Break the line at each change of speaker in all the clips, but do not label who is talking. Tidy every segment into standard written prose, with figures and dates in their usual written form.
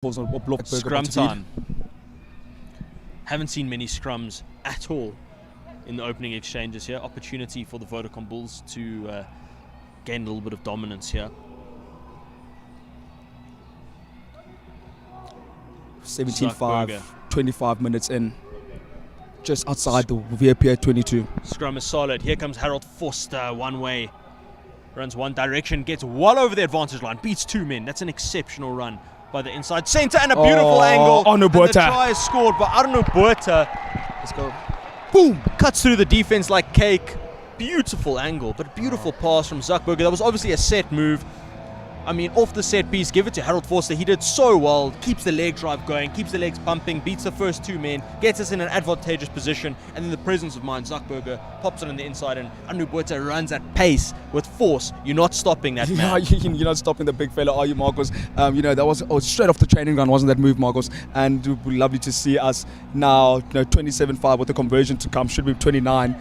Scrum time. Haven't seen many scrums at all in the opening exchanges here. Opportunity for the Vodacom Bulls to gain a little bit of dominance here.
17-5, 25 minutes in. Just outside the VIP 22.
Scrum is solid. Here comes Harold Forster, one way. Runs one direction, gets well over the advantage line, beats two men. That's an exceptional run by the inside centre and a beautiful angle.
And the
try is scored by Arno Buerta. Let's go. Boom! Cuts through the defense like cake. Beautiful angle, but beautiful pass from Zuckerberg. That was obviously a set move. I mean, off the set piece, give it to Harold Forster. He did so well. Keeps the leg drive going, keeps the legs pumping, beats the first two men, gets us in an advantageous position, and then the presence of mind, Zuckerberg pops it on the inside, and Anu Buerta runs at pace with force. You're not stopping that man.
You're not stopping the big fella, are you, Marcos? That was straight off the training ground, wasn't that move, Marcos? And it would be lovely to see us now, 27-5 with the conversion to come. Should be 29.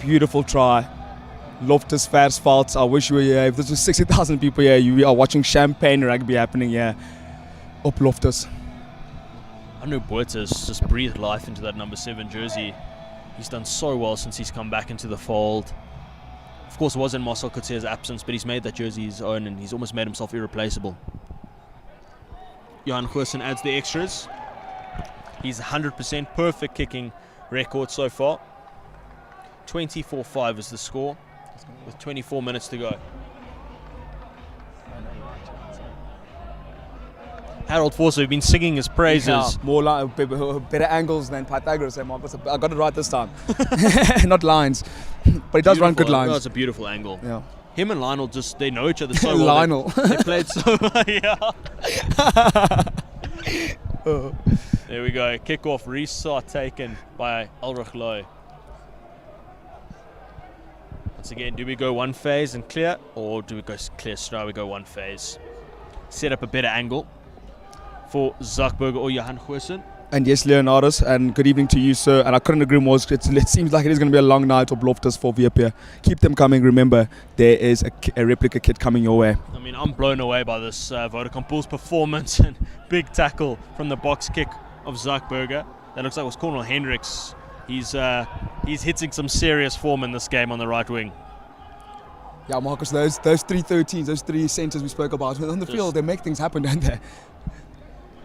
Beautiful try. Loftus Versveld, I wish you were here. If this was 60,000 people here, you are watching champagne rugby happening here. Up Loftus.
Anu Buerta's just breathed life into that number 7 jersey. He's done so well since he's come back into the fold. Of course, it was in Marcel Coetzé's absence, but he's made that jersey his own and he's almost made himself irreplaceable. Johan Goosen adds the extras. He's 100% perfect kicking record so far. 24-5 is the score, with 24 minutes to go. Harold Forster, we've been singing his praises.
Yeah, more better angles than Pythagoras. Marcus. I got it right this time. Not lines, but he does run good lines.
That's a beautiful angle.
Yeah.
Him and Lionel they know each other so well.
Lionel.
They played so well. Yeah. There we go. Kick-off restart taken by Ulrich Loh. Once again, do we go one phase and clear, or do we go clear straight? We go one phase. Set up a better angle for Zuckerberg or Johan Goosen.
And yes, Leonardus, and good evening to you, sir. And I couldn't agree more. It seems like it is going to be a long night of Loftus for VIP. Keep them coming. Remember, there is a replica kit coming your way.
I mean, I'm blown away by this Vodacom Bulls performance and big tackle from the box kick of Zuckerberg. That looks like it was Cornel Hendricks. He's hitting some serious form in this game on the right wing.
Yeah, Marcus, those 313s, those three centres we spoke about on the field, they make things happen, don't they?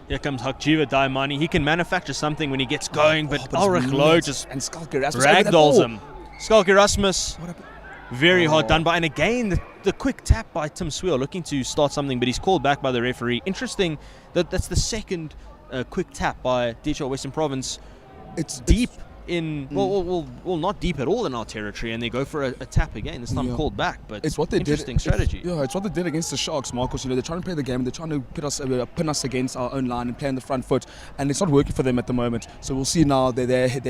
Here comes Hakjiva Daimani. He can manufacture something when he gets going, but Ulrich Loh just ragdolls him. Skalk Erasmus, very hard done by. And again, the quick tap by Tim Sweel, looking to start something, but he's called back by the referee. Interesting that's the second quick tap by DHL Western Province. It's deep in, well, not deep at all in our territory, and they go for a tap again. This time called back, but
it's what they
interesting strategy.
It's what they did against the Sharks, Marcos. They're trying to play the game, and they're trying to pin us against our own line and play on the front foot, and it's not working for them at the moment. So we'll see now that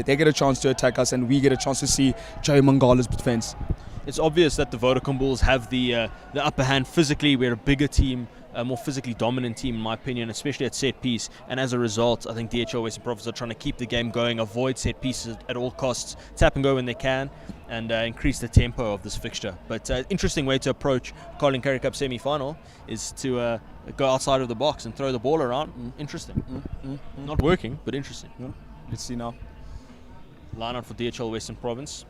they get a chance to attack us, and we get a chance to see Joey Mangala's defense.
It's obvious that the Vodacom Bulls have the upper hand physically. We're a bigger team, a more physically dominant team, in my opinion, especially at set piece. And as a result, I think DHL Western Province are trying to keep the game going, avoid set pieces at all costs, tap and go when they can, and increase the tempo of this fixture. But interesting way to approach Carling Currie Cup semi-final is to go outside of the box and throw the ball around. Interesting. Not working, but interesting.
Let's see now.
Line out for DHL Western Province.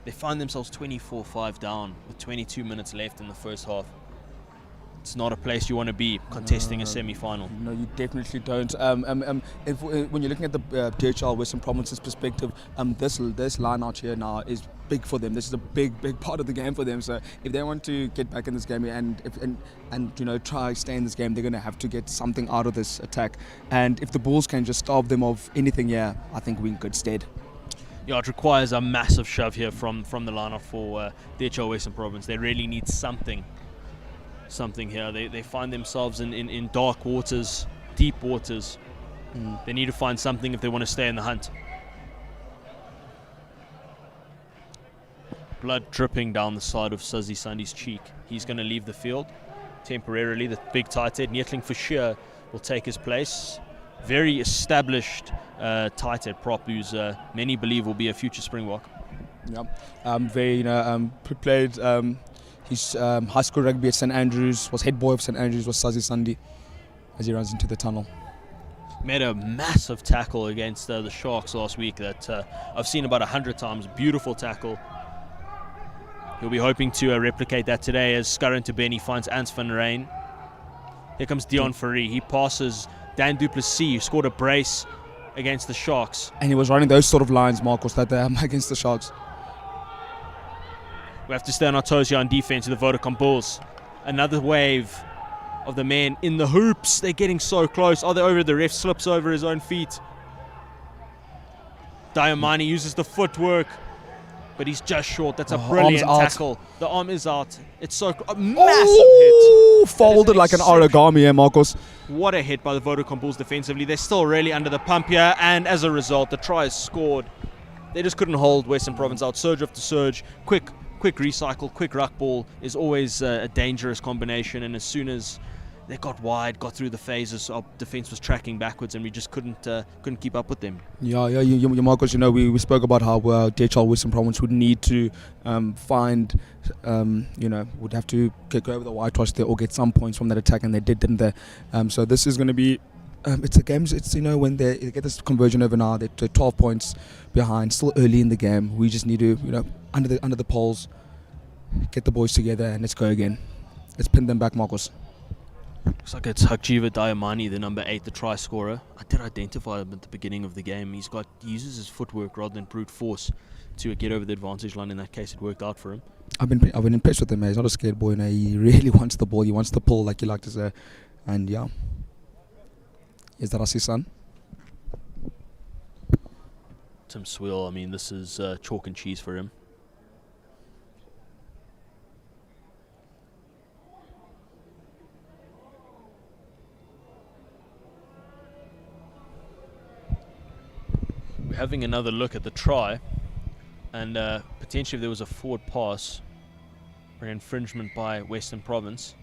They find themselves 24-5 down with 22 minutes left in the first half. It's not a place you want to be contesting a semi-final.
No, you definitely don't. When you're looking at the DHL Western Province's perspective, this line out here now is big for them. This is a big part of the game for them. So if they want to get back in this game and try stay in this game, they're going to have to get something out of this attack. And if the Bulls can just starve them of anything, I think we're in good stead.
Yeah, it requires a massive shove here from the line-out for DHL Western Province. They really need something here. They find themselves in dark waters, deep waters. They need to find something if they want to stay in the hunt. Blood dripping down the side of Suzy Sandy's cheek. He's going to leave the field temporarily. The big tight head, Nietling Fischer, will take his place. Very established tight head prop who's many believe will be a future Springbok.
Yeah, very played He's high school rugby at St Andrews, was head boy of St Andrews, was Sazi Sandi as he runs into the tunnel.
Made a massive tackle against the Sharks last week that I've seen about 100 times. Beautiful tackle. He'll be hoping to replicate that today as Scurrin to Benny finds Ants van Rijn. Here comes Dion Fourie. He passes Dan Duplessis, who scored a brace against the Sharks.
And he was running those sort of lines, Marcos, that against the Sharks.
We have to stay on our toes here on defense with the Vodacom Bulls. Another wave of the men in the hoops. They're getting so close. Are they over? The ref slips over his own feet. Diamani uses the footwork, but he's just short. That's a brilliant tackle. The arm is out. It's so a massive hit.
Folded like an origami here, Marcos.
What a hit by the Vodacom Bulls defensively. They're still really under the pump here, and as a result, the try is scored. They just couldn't hold Western Province out. Surge after surge. Quick recycle, quick ruck ball is always a dangerous combination, and as soon as they got wide, got through the phases, our defense was tracking backwards, and we just couldn't keep up with them.
You Marcos, we spoke about how DHL Western Province would need to find, would have to go over the whitewash there or get some points from that attack, and they didn't they? So this is going to be, it's a game. It's when they get this conversion over now, they're 12 points behind, still early in the game. We just need to, under the poles, get the boys together and let's go again. Let's pin them back, Marcos.
Looks like it's Hakjiva Diamani, the number 8, the try scorer. I did identify him at the beginning of the game. He uses his footwork rather than brute force to get over the advantage line. In that case, it worked out for him.
I've been impressed with him. He's not a scared boy. He really wants the ball. He wants the pull, like you like to say. And yeah, is that Asi's son?
Tim Swill. I mean, this is chalk and cheese for him. Having another look at the try, and potentially if there was a forward pass or an infringement by Western Province,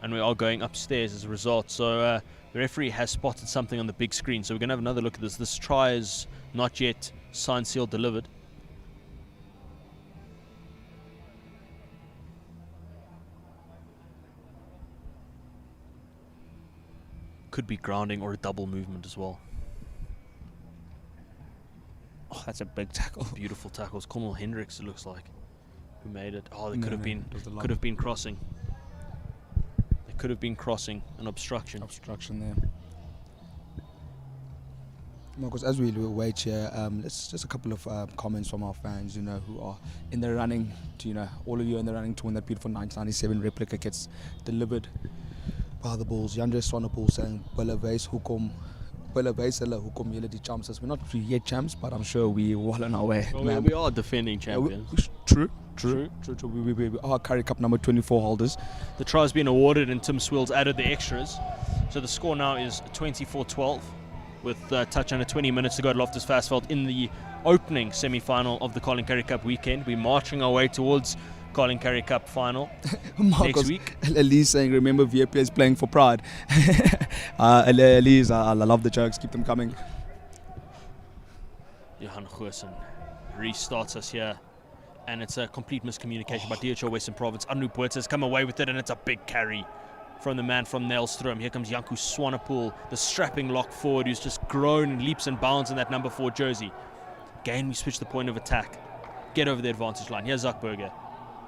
and we are going upstairs as a result. So the referee has spotted something on the big screen, so we're going to have another look at this. This try is not yet signed, sealed, delivered. Could be grounding or a double movement as well.
Oh, that's a big tackle.
Beautiful tackles. Cornel Hendricks, it looks like, who made it. Oh, they could have been crossing. They could have been crossing an obstruction.
Obstruction there. Marcos, as we wait here, let's just a couple of comments from our fans, who are in the running to, all of you in the running to win that beautiful 1997 replica gets delivered by the Bulls. Yandre Swanepoel saying, we're not yet champs, but I'm sure we're well on our way.
Well, we are defending champions.
True. We are Currie Cup number 24 holders.
The try has been awarded and Tim Swills added the extras. So the score now is 24-12 with touch under 20 minutes to go at Loftus Versfeld in the opening semi-final of the Colin Currie Cup weekend. We're marching our way towards Colin Currie Cup final next week.
Elise saying, remember VAP is playing for pride. Elise, I love the jokes, keep them coming.
Johan Goosen restarts us here, and it's a complete miscommunication by DHL Western Province. Anoop Wirtz has come away with it, and it's a big carry from the man from Nelstroom. Here comes Janku Swanepoel, the strapping lock forward who's just grown leaps and bounds in that number 4 jersey. Again, we switch the point of attack, get over the advantage line. Here's Zuckberger.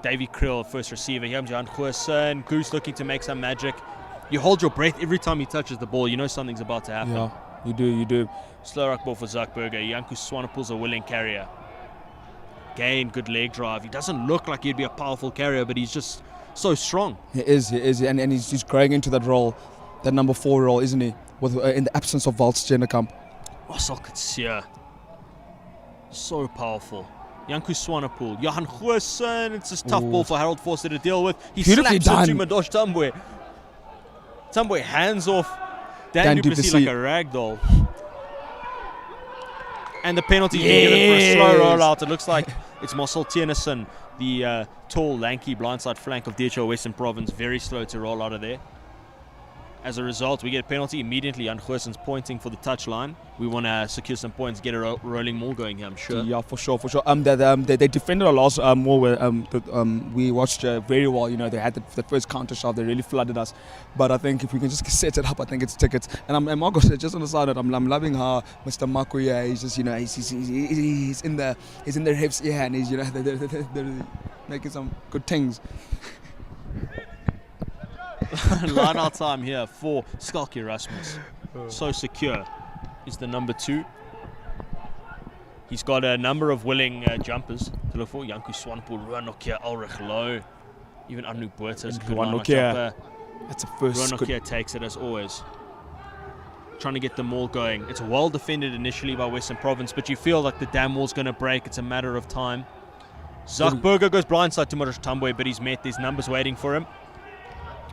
Davy Krill, first receiver. Here comes Johan Goosen. Goose looking to make some magic. You hold your breath every time he touches the ball. You know something's about to happen.
Yeah, you do.
Slow ruck ball for Zuckberger. Janku Swanepoel's a willing carrier. Again, good leg drive. He doesn't look like he'd be a powerful carrier, but he's just so strong.
He is. And he's growing into that role, that number 4 role, isn't he? With in the absence of Waltz Jennekamp.
Marcel Coetzee. So powerful. Janku Swanepoel, Johan Goosen, it's a tough ball for Harold Forster to deal with. He slaps it to Madosh Tambwe. Tambwe hands off Dan Duplessis like a ragdoll. And the penalty is being given for a slow rollout. It looks like it's Marcel Tienersen, the tall, lanky blindside flank of DHL Western Province. Very slow to roll out of there. As a result, we get a penalty immediately. Jan Goosen's pointing for the touchline. We want to secure some points, get a rolling maul going here, I'm sure.
Yeah, for sure. They defended a lot more. We watched very well. You know, they had the first counter shot. They really flooded us. But I think if we can just set it up, I think it's tickets. And Marcos, just on the side, I'm loving how Mr. Makuya, he's just, you know, he's in their hips, yeah, and he's, you know, they're making some good things.
Line out time here for Skalkie Rasmus. So secure is the number 2. He's got a number of willing jumpers to look for. Janku Swanepoel, Ruan Nokia, Ulrich Low, even Anu Buerta is a good line jumper.
That's a first.
Ruan Nokia takes it as always. Trying to get the maul going. It's well defended initially by Western Province, but you feel like the damn wall's going to break. It's a matter of time. Zuckerberger goes blindside to Marish Tambwe, but he's met. There's numbers waiting for him.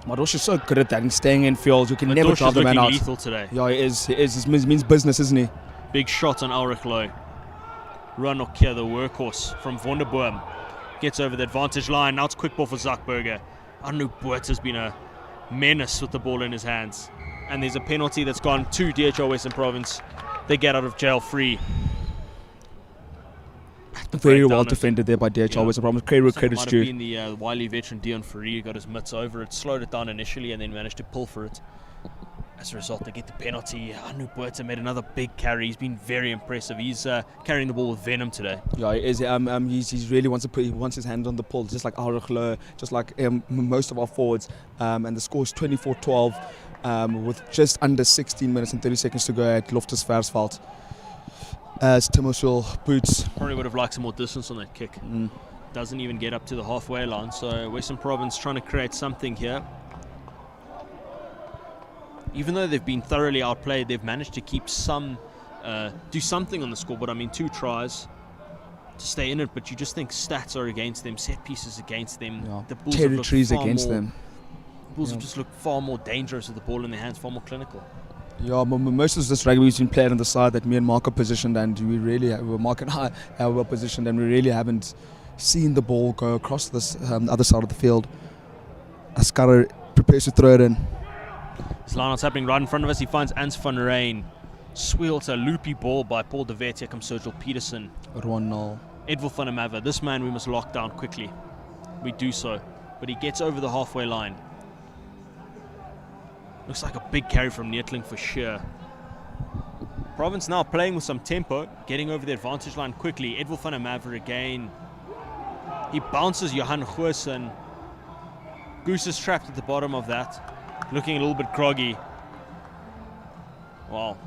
Madosh is so good at that and staying in field. You can never drive the man out.
Lethal today.
Yeah, he is. He means business, isn't he?
Big shot on Ulrich Low. Ruan Nokia, the workhorse from Wonderboom, gets over the advantage line. Now it's quick ball for Zuckerberger. Anu Buerta's been a menace with the ball in his hands. And there's a penalty that's gone to DHL Western Province. They get out of jail free.
Very well defended there by DHL Western Province. Credit's due.
Might have been the wily veteran Dion Fourie got his mitts over it, slowed it down initially, and then managed to pull for it. As a result, they get the penalty. Anu Buerta made another big carry. He's been very impressive. He's carrying the ball with venom today. Yeah, he is. He's really wants his hands on the pull, just like Ulrich Loh, just like most of our forwards. And the score is 24-12 with just under 16 minutes and 30 seconds to go at Loftus Versveld. As Timoswil boots. Probably would have liked some more distance on that kick. Doesn't even get up to the halfway line. So Western Province trying to create something here. Even though they've been thoroughly outplayed, they've managed to keep do something on the scoreboard. I mean, 2 tries to stay in it, but you just think stats are against them, set pieces against them.
Yeah.
The Bulls
territories against them.
The Bulls have just looked far more dangerous with the ball in their hands, far more clinical.
Yeah, most of this rugby has been played on the side that me and Mark are positioned, and Mark and I are positioned, and we really haven't seen the ball go across this other side of the field. Ascara prepares to throw it in.
This line-out's happening right in front of us. He finds Ans van Rijn. Sweels a loopy ball by Paul de Wet. Here comes Sergio Peterson.
Ronald.
Edwil van der Merwe. This man we must lock down quickly. We do so. But he gets over the halfway line. Looks like a big carry from Neetling for sure. Province now playing with some tempo, getting over the advantage line quickly. Edwil van der Merwe again. He bounces Johan Goosen. Goose is trapped at the bottom of that. Looking a little bit groggy. Wow.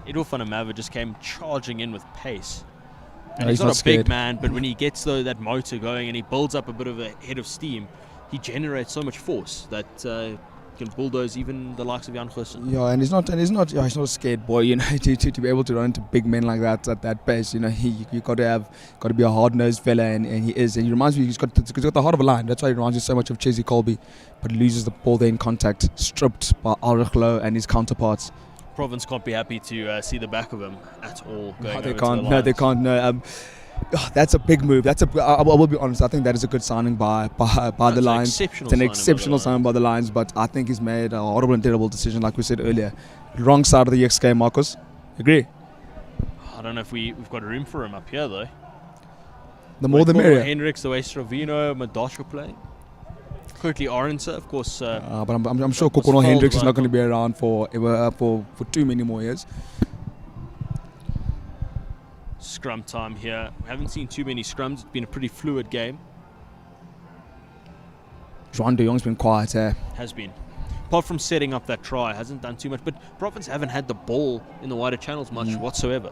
Edwil van der Merwe just came charging in with pace. And he's not a big man, but when he gets that motor going and he builds up a bit of a head of steam, he generates so much force that can bulldoze even the likes of Jan Goosen.
Yeah, and he's not a scared boy, you know, to be able to run into big men like that at that pace. You know, you got to be a hard-nosed fella, and he is. And he reminds me, he's got the heart of a lion. That's why he reminds me so much of Chesy Colby, but loses the ball there in contact, stripped by Ulrich Loh and his counterparts.
Province can't be happy to see the back of him at all.
No, they can't. No. That's a big move. I will be honest. I think that is a good signing by the Lions. It's an exceptional signing by the Lions, but I think he's made a horrible and terrible decision, like we said earlier. Wrong side of the XK, Marcos. Agree?
I don't know if we've got room for him up here though.
The more the merrier.
Hendricks, the way Stravino, Madosha playing. Quickly Orense, of course.
But I'm sure Kokono Hendricks is not going to be around for too many more years.
Scrum time here. We haven't seen too many scrums. It's been a pretty fluid game.
Juan de Jong's been quiet.
Has been. Apart from setting up that try, hasn't done too much. But Province haven't had the ball in the wider channels much whatsoever.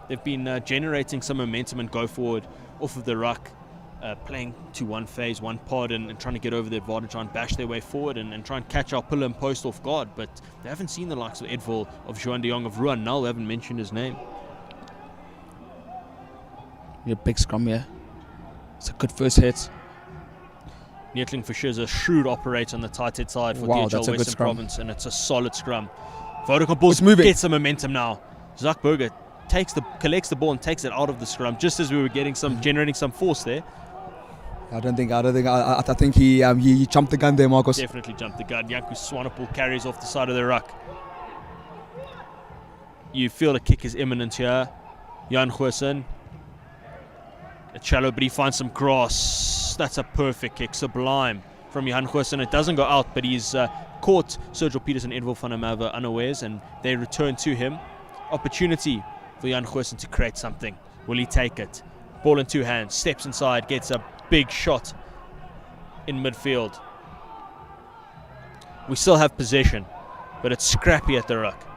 They've been generating some momentum and go forward off of the ruck, playing to one phase, one pod, and trying to get over the advantage line, bash their way forward and try and catch our pillar and post off guard. But they haven't seen the likes of Edville, of Juan de Jong, of Ruan Null. They haven't mentioned his name.
A big scrum here. It's a good first hit.
Neetling for sure is a shrewd operator on the tight head side for DHL Western Province, and it's a solid scrum. Vodacom Bulls get some momentum now. Zuckerberger collects the ball and takes it out of the scrum, just as we were getting generating some force there.
I think he jumped the gun there, Marcos.
Definitely jumped the gun. Janku Swanepoel carries off the side of the ruck. You feel a kick is imminent here. Jan Goosen. It's shallow, but he finds some grass. That's a perfect kick. Sublime from Jan Goosen. It doesn't go out, but he's caught Sergio Peters and Edwil van der Merwe unawares, and they return to him. Opportunity for Jan Goosen to create something. Will he take it? Ball in two hands. Steps inside. Gets a big shot in midfield. We still have possession, but it's scrappy at the ruck.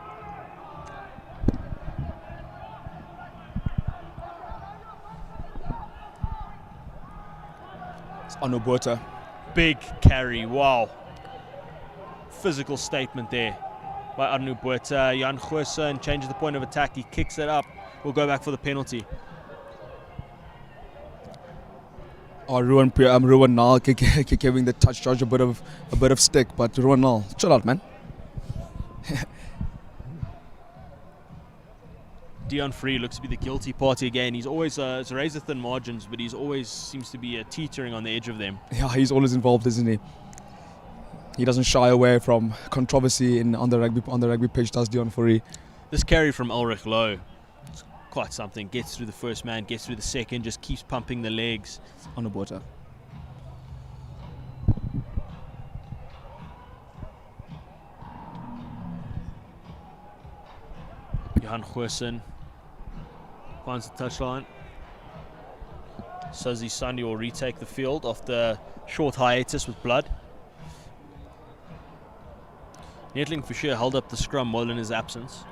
Anubuta.
Big carry, wow. Physical statement there by Anubuta. Jan Goosen changes the point of attack. He kicks it up. We'll go back for the penalty.
Oh, Ruan Nal giving the touch charge a bit of stick, but Ruan Nal, chill out, man.
Dion Free looks to be the guilty party again. He's always it's razor thin margins, but he's always seems to be teetering on the edge of them.
Yeah, he's always involved, isn't he? He doesn't shy away from controversy on the rugby pitch, does Dion Free.
This carry from Ulrich Lowe, it's quite something. Gets through the first man, gets through the second, just keeps pumping the legs.
On the border.
Jan Goosen finds the touchline. Sazi Sandi will retake the field after short hiatus with blood. Nettling for sure held up the scrum while in his absence.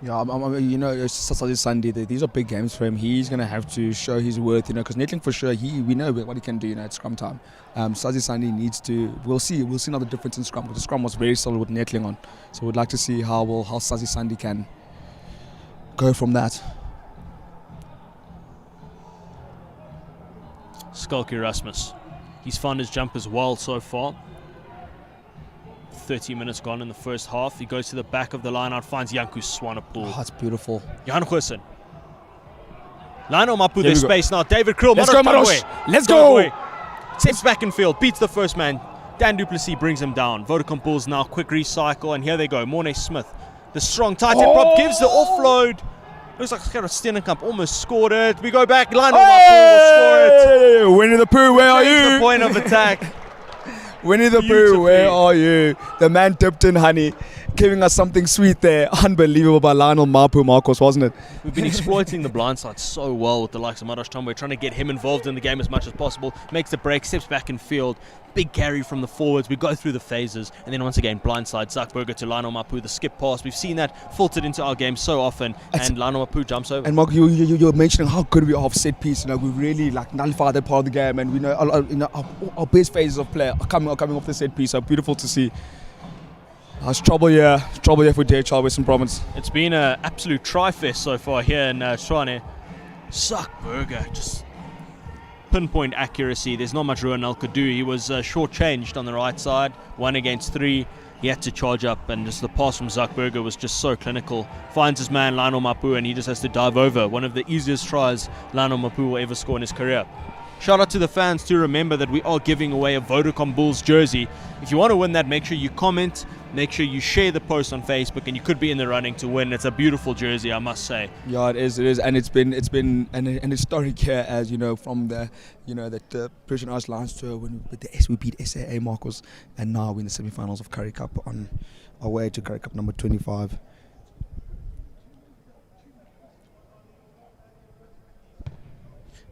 Yeah, Sazi Sandi, these are big games for him. He's going to have to show his worth, because Nettling for sure, we know what he can do, at scrum time. Sazi Sandi needs to, we'll see now the difference in scrum, because the scrum was very solid with Nettling on. So we'd like to see how Sazi Sandi can go from that.
Skalky Rasmus. He's found his jumpers well so far. 30 minutes gone in the first half. He goes to the back of the line out, finds Janku Swanepoel.
Oh, that's beautiful.
Jan Goosen. Lionel Mapu, there's space now. David Kriel.
Let's go, Marosh. Let's go.
Steps back in field, beats the first man. Dan Duplessis brings him down. Vodacom Bulls now quick recycle, and here they go. Mornay Smith, the strong tight end prop, gives the offload. Looks like Gerard Steenkamp almost scored it. We go back. Lionel Mapu will score it.
Winnie the Pooh, where are you?
The point of attack.
Winnie the Pooh, where are you? The man dipped in honey, giving us something sweet there. Unbelievable by Lionel Mapu, Marcos, wasn't it?
We've been exploiting the blind side so well with the likes of Madash Tombo, trying to get him involved in the game as much as possible. Makes the break, steps back in field. Big carry from the forwards. We go through the phases. And then once again, blindside, Zuckerberger to Lionel Mapu, the skip pass. We've seen that filtered into our game so often. And Lionel Mapu jumps over.
And Mark, you're mentioning how good we are off set piece. We really nullify that part of the game. And we know, our best phases of play are coming off the set piece. So beautiful to see. It's trouble here for DHL Western Province.
It's been an absolute tri-fest so far here in Tshwane. Zuckerberger, just pinpoint accuracy. There's not much Ruanel could do. He was short-changed on the right side, 1 against 3. He had to charge up, and just the pass from Zuckerberger was just so clinical. Finds his man Lionel Mapu, and he just has to dive over. One of the easiest tries Lionel Mapu will ever score in his career. Shout out to the fans to remember that we are giving away a Vodacom Bulls jersey. If you want to win that, make sure you comment, make sure you share the post on Facebook, and you could be in the running to win. It's a beautiful jersey, I must say.
Yeah, it is, and it's been an historic year, as you know, from the that Persian Ice Lions tour when we beat SAA Marcos, and now we're in the semi-finals of Currie Cup on our way to Currie Cup number 25.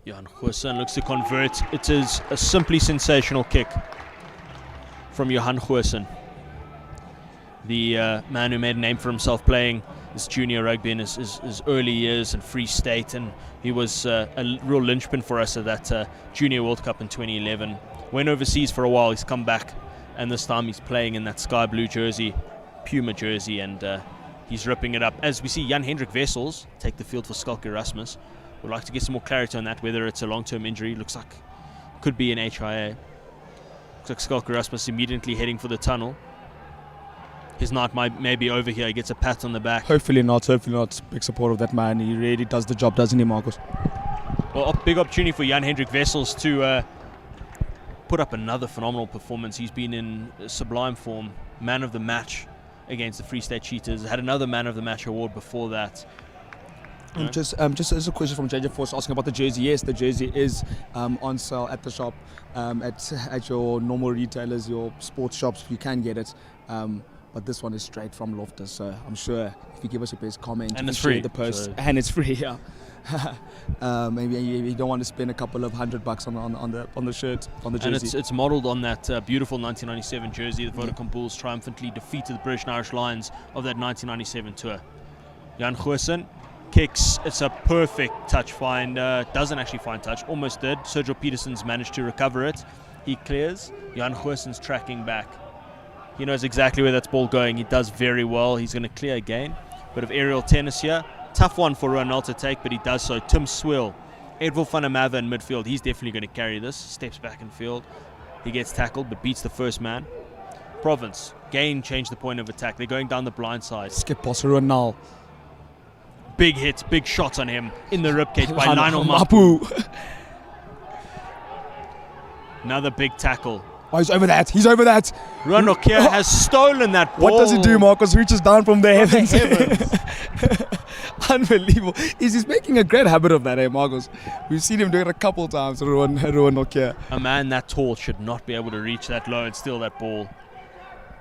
Jan Goosen looks to convert. It is a simply sensational kick from Johan Goosen, the man who made a name for himself playing his junior rugby in his early years in Free State, and he was a real linchpin for us at that Junior World Cup in 2011. Went overseas for a while, he's come back, and this time he's playing in that sky blue jersey, Puma jersey, and he's ripping it up. As we see Jan Hendrik Wessels take the field for Skalky Rasmus. We'd like to get some more clarity on that, whether it's a long-term injury. Looks like could be an HIA. Looks like Skalky Rasmus immediately heading for the tunnel. His night may be over here. He gets a pat on the back.
Hopefully not. Big support of that man. He really does the job, doesn't he, Marcos?
Well, big opportunity for Jan-Hendrik Wessels to put up another phenomenal performance. He's been in sublime form, man of the match against the Free State Cheetahs. Had another man of the match award before that.
Just as a question from JJ Force asking about the jersey. Yes, the jersey is on sale at the shop, at your normal retailers, your sports shops. You can get it, but this one is straight from Loftus. So I'm sure if you give us your best comment
and it's free,
the post, and it's free. Yeah. Maybe you don't want to spend a couple of $100 on the shirt, on the jersey.
And it's modelled on that beautiful 1997 jersey. The Vodacom Bulls triumphantly defeated the British and Irish Lions of that 1997 tour. Jan Goosen kicks. It's a perfect touch find. Doesn't actually find touch. Almost did. Sergio Peterson's managed to recover it. He clears. Jan Goosen's tracking back. He knows exactly where that ball going. He does very well. He's going to clear again. Bit of aerial tennis here. Tough one for Ronald to take, but he does so. Tim Swill, Edwil van der Merwe in midfield. He's definitely going to carry this. Steps back in field. He gets tackled, but beats the first man. Province, Gain changed the point of attack. They're going down the blind side.
Skip pass Ronald.
Big hit, big shot on him in the ribcage by Lionel Mapu. Another big tackle.
Oh, he's over that. He's over that.
Ronald has stolen that ball.
What does he do, Marcos? Reaches down from the heavens. Unbelievable. He's making a great habit of that, Marcos. We've seen him do it a couple times, Ruan Nokia.
A man that tall should not be able to reach that low and steal that ball.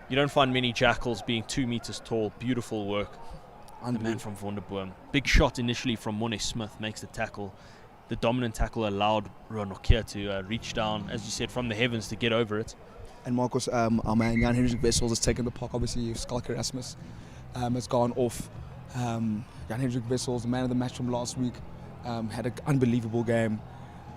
You don't find many jackals being 2 meters tall. Beautiful work. The man from Wonderboom. Big shot initially from Mone Smith makes the tackle. The dominant tackle allowed Ruan Nokia to reach down, as you said, from the heavens to get over it.
And Marcos, our man Jan-Hendrik Wessels has taken the puck. Obviously, Skalker Erasmus has gone off. Jan-Hendrik Wessels, the man of the match from last week, had an unbelievable game.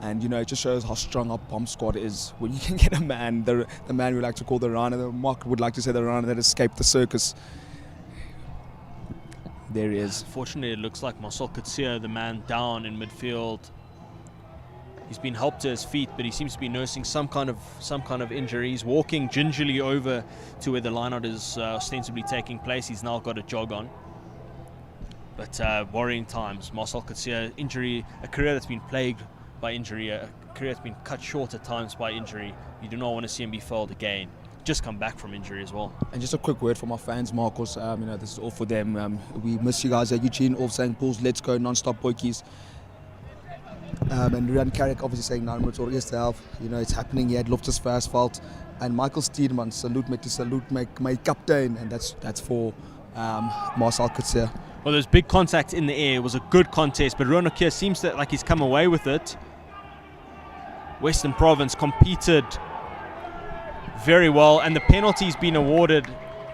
And, you know, it just shows how strong our bomb squad is. When you can get a man, the man we like to call the Rana, the Mark would like to say the Rana that escaped the circus. There he is.
Fortunately, it looks like Marcel Coetzee, the man down in midfield. He's been helped to his feet, but he seems to be nursing some kind of injury. He's walking gingerly over to where the lineout is ostensibly taking place. He's now got a jog on. But worrying times. Marcel Coetzee, injury, a career that's been plagued by injury, a career that's been cut short at times by injury. You do not want to see him be felled again. Just come back from injury as well.
And just a quick word from our fans, Marcos. You know, this is all for them. We miss you guys at Eugene, all saying Bulls, let's go, non-stop boykies. And Rian Carrick obviously saying now it's all yourself. You know, it's happening here at Loftus for asphalt. And Michael Steedman, salute my captain, and that's for Marcel Coetzee.
Well, there's big contact in the air. It was a good contest, but Ruan Nokia seems that like he's come away with it. Western Province competed very well, and the penalty's been awarded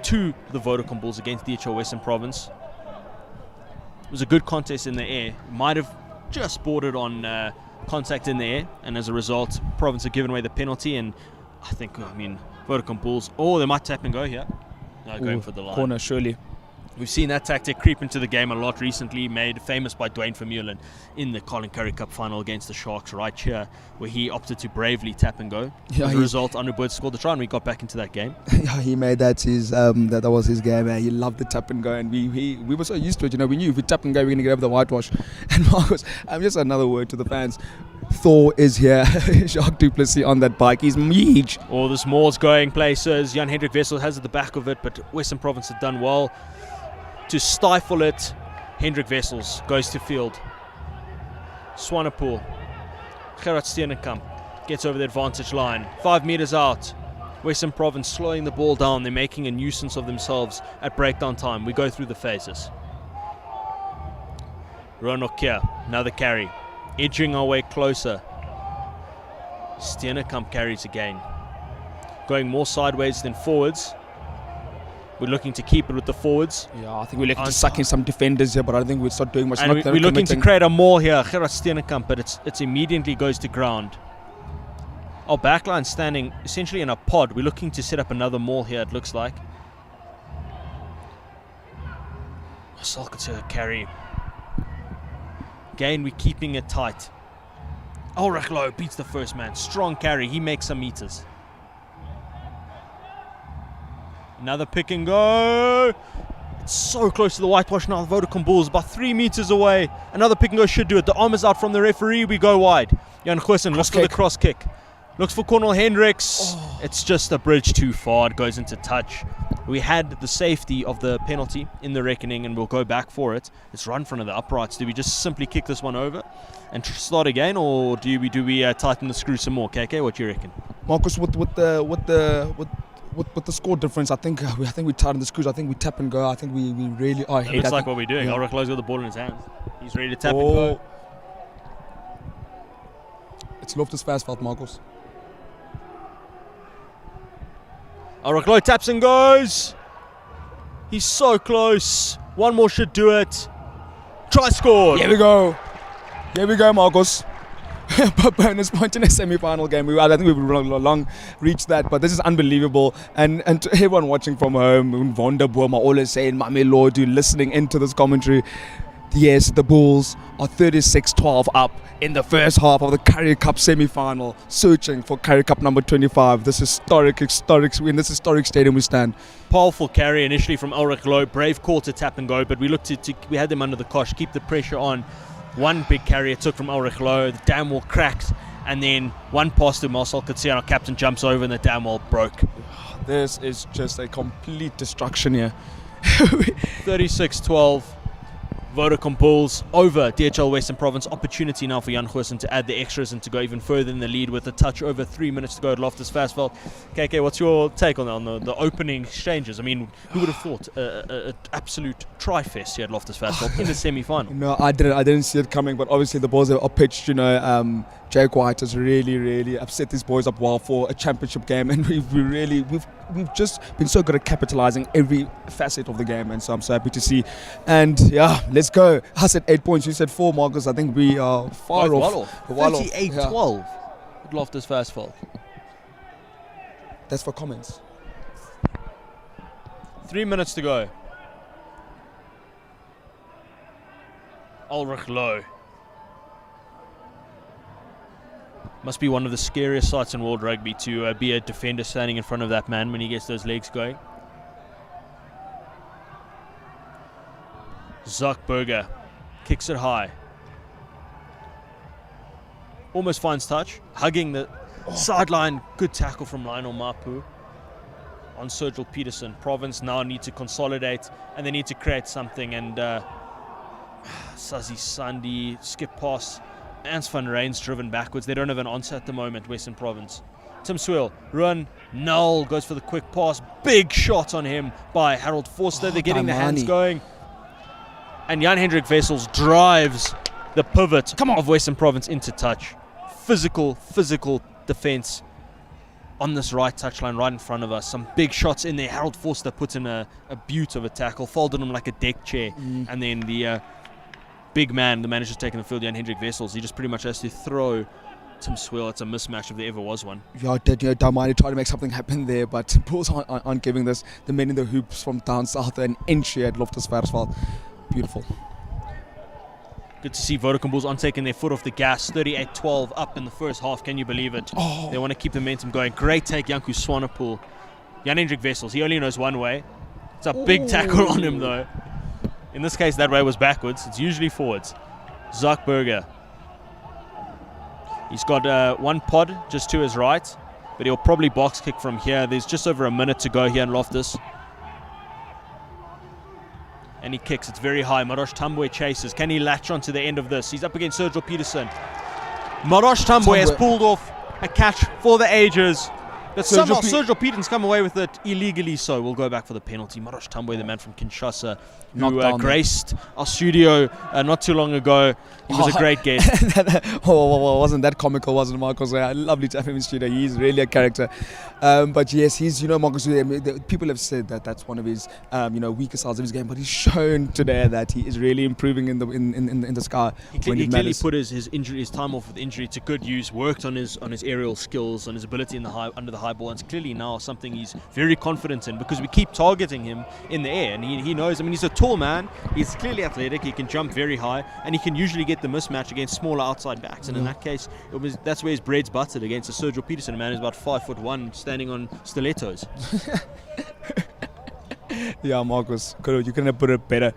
to the Vodacom Bulls against DHL Western Province. It was a good contest in the air. Might have just bordered on contact in the air, and as a result, Province have given away the penalty. And I mean, Vodacom Bulls, they might tap and go here. No, going for the line.
Corner, surely.
We've seen that tactic creep into the game a lot recently, made famous by Dwayne Vermeulen in the Colin Currie Cup final against the Sharks right here, where he opted to bravely tap and go.
Yeah,
as a result, Underwood scored the try and we got back into that game.
Yeah, he made that his that was his game. He loved the tap and go, and we were so used to it. You know, we knew if we tap and go, we're going to get over the whitewash. And Marcos, just another word to the fans. Thor is here. Jacques Duplessis on that bike. He's huge.
This Moore's going places. Jan-Hendrik Wessels has at the back of it, but Western Province had done well to stifle it. Hendrik Wessels goes to field. Swanepoel. Gerard Steenenkamp gets over the advantage line. 5 meters out. Western Province slowing the ball down. They're making a nuisance of themselves at breakdown time. We go through the phases. Ruan Nokia, another carry. Edging our way closer. Steenenkamp carries again. Going more sideways than forwards. We're looking to keep it with the forwards.
Yeah, I think we're looking to suck in some defenders here, but I don't think we'll start doing much.
And we're looking to create a maul here. Gerard Steenenkamp, but it's immediately goes to ground. Our backline standing essentially in a pod. We're looking to set up another maul here, it looks like. Marcel Coetzee carry. Again, we're keeping it tight. Ulrich Lowe beats the first man. Strong carry. He makes some meters. Another pick and go. So close to the whitewash now. The Vodacom Bulls about 3 meters away. Another pick and go should do it. The arm is out from the referee. We go wide. Jan Goosen looks for the cross kick. Looks for Cornel Hendricks. It's just a bridge too far. It goes into touch. We had the safety of the penalty in the reckoning, and we'll go back for it. It's right in front of the uprights. Do we just simply kick this one over and start again, or do we tighten the screw some more? KK, what do you reckon?
Marcus, with the score difference, I think we tighten the screws. I think we tap and go. I think we really are ahead.
Looks like what we're doing. Ulrich Louw's got the ball in his hands. He's ready to tap and go.
It's Loftus Versfeld, Marcus.
Ulrich Louw taps and goes. He's so close. One more should do it. Try scored.
Here we go. Here we go, Marcus. Bonus point in a semi-final game. I don't think we've long reached that, but this is unbelievable. And to everyone watching from home, Wonderboom are always saying, Mamelodi, listening into this commentary. Yes, the Bulls are 36-12 up in the first half of the Currie Cup semi-final, searching for Currie Cup number 25. This historic, in this historic stadium we stand.
Powerful carry initially from Ulrich Louw. Brave call to tap and go, but we had them under the cosh, keep the pressure on. One big carry it took from Ulrich Louw. The dam wall cracked, and then one pass to Marcel Coetzee, our captain, jumps over and the dam wall broke.
This is just a complete destruction here.
36-12. Vodacom Bulls over DHL Western Province. Opportunity now for Jan Goosen to add the extras and to go even further in the lead with a touch over 3 minutes to go at Loftus Versfeld. KK, what's your take on the opening exchanges? I mean, who would have thought an absolute tri-fest here at Loftus Versfeld in the semi-final?
No, I didn't see it coming, but obviously the balls are pitched, Jake White has really upset these boys up well for a championship game, and we've just been so good at capitalizing every facet of the game, and so I'm so happy to see. And yeah, let's go. I said 8 points, you said 4, Marcus. I think we are far off.
38-12 at Loftus Versfeld.
That's for comments.
3 minutes to go. Ulrich Louw. Must be one of the scariest sights in world rugby to be a defender standing in front of that man when he gets those legs going. Zuckerberger kicks it high. Almost finds touch. Hugging the sideline. Good tackle from Lionel Mapu on Sergil Peterson. Province now need to consolidate and they need to create something. And Sazi Sandi skip pass. Ants van Ryn's driven backwards. They don't have an answer at the moment, Western Province. Tim Sweel, run, Null goes for the quick pass. Big shot on him by Harold Forster. They're getting the hands going. And Jan-Hendrik Wessels drives the pivot of Western Province into touch. Physical defense on this right touchline right in front of us. Some big shots in there. Harold Forster puts in a beaut of a tackle, folded him like a deck chair. And then the big man, the manager's taking the field, Jan-Hendrik Wessels. He just pretty much has to throw Tim Sweel. It's a mismatch if there ever was one.
Yeah, Damani tried to make something happen there, but Bulls aren't giving this. The men in the hoops from down south an inch here at Loftus Versfeld. Beautiful.
Good to see Vodacom Bulls on taking their foot off the gas. 38-12 up in the first half. Can you believe it? They want to keep the momentum going. Great take, Janku Swanepoel. Jan-Hendrik Wessels, he only knows one way. It's a big tackle on him though. In this case, that way was backwards. It's usually forwards. Zuckerberger. He's got one pod just to his right, but he'll probably box kick from here. There's just over a minute to go here in Loftus. And he kicks. It's very high. Marosh Tambwe chases. Can he latch onto the end of this? He's up against Sergil Peterson. Marosh Tambwe has pulled off a catch for the ages. But somehow Sergil Peterson's come away with it illegally, so we'll go back for the penalty. Marosh Tambwe, the man from Kinshasa, who graced our studio not too long ago. He was a great guest.
Wasn't that comical, wasn't it, Marcus? Lovely to have him in studio. He's really a character. But yes, he's, Marcus, people have said that that's one of his, weaker sides of his game, but he's shown today that he is really improving in the sky.
He clearly put his time off with injury to good use, worked on his aerial skills, on his ability under the high ball, and it's clearly now something he's very confident in because we keep targeting him in the air, and he knows. I mean, he's a tall man, he's clearly athletic, he can jump very high, and he can usually get the mismatch against smaller outside backs. And in that case, that's where his bread's buttered against a Sergil Peterson, a man who's about 5'1", standing on stilettos.
Yeah, Marcus, you couldn't have put it better.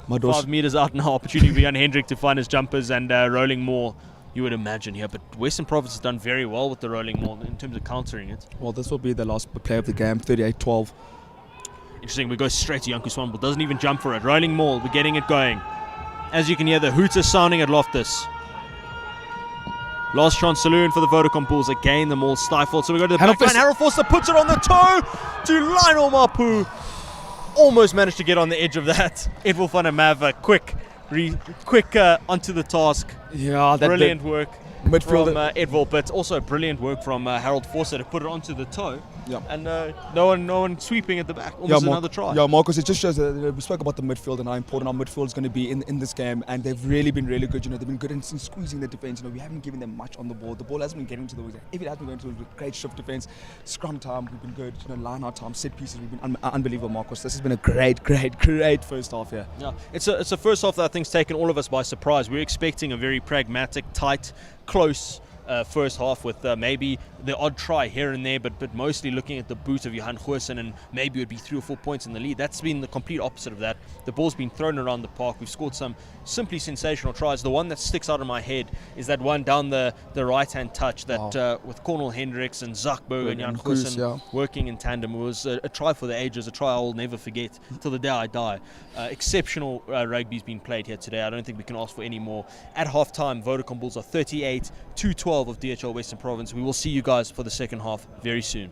5 meters out now, opportunity for Jan Hendrik to find his jumpers and rolling maul, you would imagine here. But Western Province has done very well with the rolling maul in terms of countering it.
Well, this will be the last play of the game, 38-12.
Interesting, we go straight to Janku Swanepoel, doesn't even jump for it. Rolling maul, we're getting it going. As you can hear, the hooters sounding at Loftus. Last chance saloon for the Vodacom Bulls. Again, the maul stifled. So we go to the back line. Harold Forster puts it on the toe to Lionel Mapu. Almost managed to get on the edge of that. Edwil van der Merwe, quick onto the task.
Yeah, that
brilliant work
midfield
from Edwil, but also brilliant work from Harold Forster to put it onto the toe.
Yeah.
And no one sweeping at the back. Almost another try.
Yeah, Marcus, it just shows that we spoke about the midfield and how important our midfield is going to be in this game, and they've really been really good. They've been good in squeezing the defense. We haven't given them much on the ball. The ball hasn't been getting to the wings. If it has been going to the great shift defense, scrum time, we've been good. Line out time, set pieces, we've been unbelievable, Marcus. This has been a great first half here.
Yeah, it's a first half that I think's taken all of us by surprise. We're expecting a very pragmatic, tight, close first half with maybe the odd try here and there, but mostly looking at the boot of Johan Goosen, and maybe it would be 3 or 4 points in the lead. That's been the complete opposite of that. The ball's been thrown around the park. We've scored some simply sensational tries. The one that sticks out in my head is that one down the right-hand touch that with Cornel Hendricks and Zuckberg and Johan Goosen working in tandem. It was a try for the ages, a try I'll never forget till the day I die. Exceptional rugby's been played here today. I don't think we can ask for any more. At half-time, Vodacom Bulls are 38-12 of DHL Western Province. We will see you guys for the second half very soon.